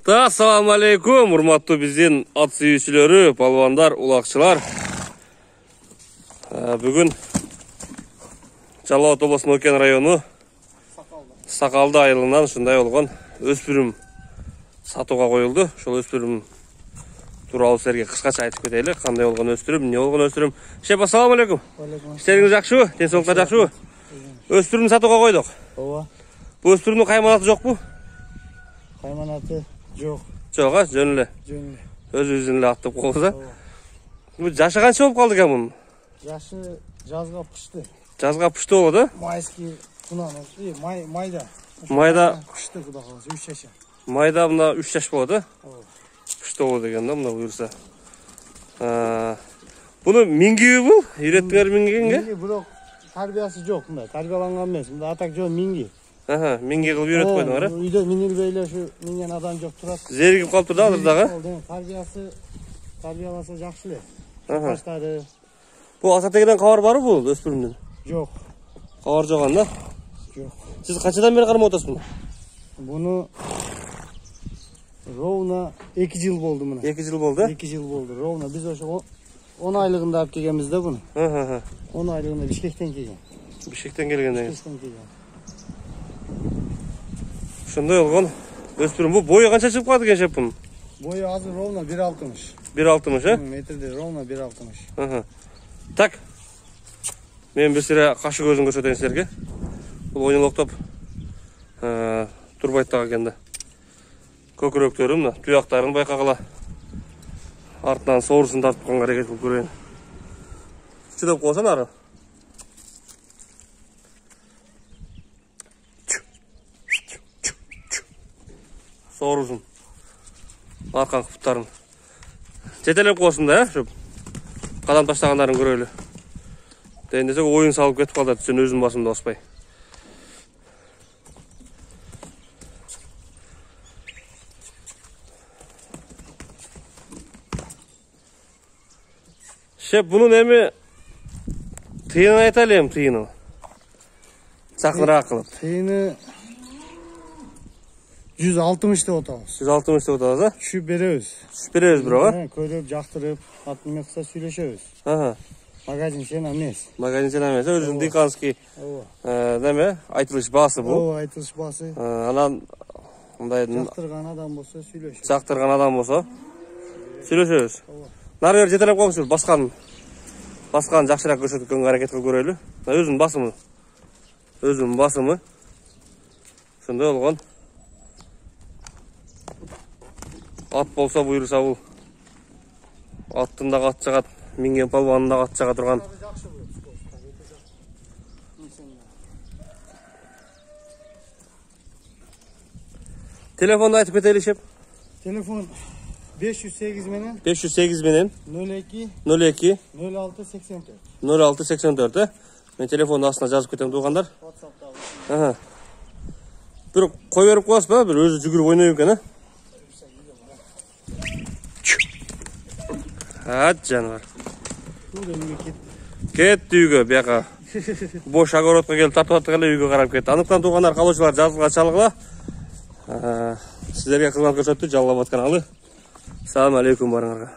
Assalamu алейкум, урматтуу биздин ат сүйүүчүлөрү, палвандар, улакчылар. Бүгүн Жалал Абад облусунун Окен району Сакалды айылынан ушундай болгон өспүрүм сатууга коюлду. Ошол өспүрүм тууралуу силерге кыскача айтып кетели. Кандай болгон өспүрүм, эмне болгон өспүрүм? Шеп, ассаламу алейкум. Иштериңиз жакшыбы? Ден-соолуктар жакшыбы? Өспүрүм сатууга койдук. Ооба. Бул өспүрүмдүн кайманаты жокпу? Кайманаты жок. Жок, жөн эле. Жөн эле. Өзүбүздүн эле ат деп коебуз, Бул жашы канча болуп калды экен мунун? Жашы жазга пышты. Жазга пышты болот, Майский кунан, майда. Майда пышты куда калса 3 жаша. Майда мына 3 жаш болот, Ооба. Пышты болот экен да, мына буюрса. Буну мингиби бул? Үйрөттүңөр мингенге? Минги бирок тарбиясы жок мындай, тарбияланган эмес. Мында атак жөн минги. Минги кылып үйрөтүп койдуңар, Үйдө минилбей эле ушу минген адам жок турат. Зеригип калыптыр да азыр дагы. Тарбиясы тарбияласа жакшы эле. Баштары. Бул ата тегиден кабар барбы бул өспүрүмдүн? Жок. Кабар жок анда? Жок. Сиз канчадан бери кармап атасыз муну? Буну ровно 2 жыл болду мына. 2 жыл болду? 2 жыл болду. Ровно биз ошо 10 айлыгында алып келгенбиз да буну. 10 айлыгында Бишкектен келген. Бишкектен келгенден. Бишкектен келген. Ошондой болгон өспүрүм. Бул бою канча чыгып калды экен шеп бунун? Бою азыр ровно 1.60. 1.60, Метрде ровно 1.60. Так. Мен бир сире кашы көзүн көрсөтөйүн силерге. Бул ойнолоктоп турбайт дагы экен да. Көкүрөктөрү мына туяктарын байкагыла. Артынан соорусун тартып аракет кылып көрөйүн. Чыдап койсоң ары. Соорусун. Аркан кыптарын. Жетелеп койсун да, шоп. Кадам таштагандарын көрөлү. Дейин десек оюн салып кетип калды, сен өзүң басымды баспай. Шеп, бунун эми тыйынын айталы эми тыйынын. Жакыныраак кылып. Тыйыны 160 деп атабыз. 160 деп атабыз, Түшүп беребиз. Түшүп беребиз бирок, Көрүп, жактырып, ат эме кылса сүйлөшөбүз. Магазин сен эмес. Магазин сен эмес, өзүнүн дыйканский неме, айтылыш баасы бул. Ооба, айтылыш баасы. Анан мындай жактырган адам болсо сүйлөшөбүз. Жактырган адам болсо сүйлөшөбүз. Нары бери жетелеп коңузчу, баскан жакшыраак көрсөткөнгө аракет кылып көрөлү. Өзүнүн басымы. Өзүнүн басымы. Ошондой болгон. Ат болсо буюрса бул. Аттын да ат жагат, минген палбанын да ат жага турган. Телефонду айтып кетели шеп. Телефон 508 менен 02 06 84. Мен телефондун астына жазып кетем туугандар. WhatsApp'та. Бир кой берип коесузбу? Бир өзү жүгүрүп ойнойт экен, жаныбар. Кетти үйгө, бияка. Бош огородко келип тартып аттык эле үйгө карап кетти. Анықтан туугандар, калуучулар жазылга чалгыла. Сиздерге кызмат көрсөттү Жалал Абад каналы. Assalamu алейкум барыңарга.